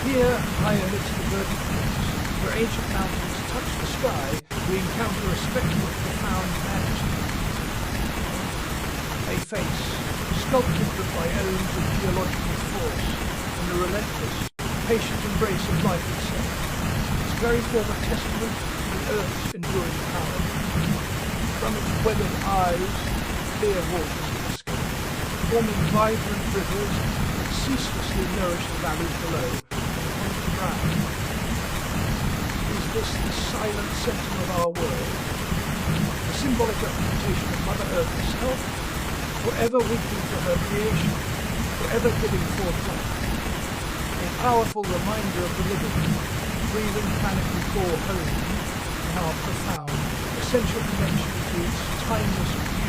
Here, high amidst the verdant hills, where ancient mountains touch the sky, we encounter a spectacle of profound majesty. A face, sculpted by odes of geological force and the relentless, patient embrace of life itself. Its very form a testament to the earth's enduring power. From its weathered eyes, clear waters cascade, forming vibrant rivers that ceaselessly nourish the valleys below and upon its brow. Is this the silent sentinel of our world? A symbolic representation of Mother Earth herself, forever weeping for her creation, forever giving forth life. A powerful reminder of the living, breathing planet we call home, and our profound, essential connection to its timeless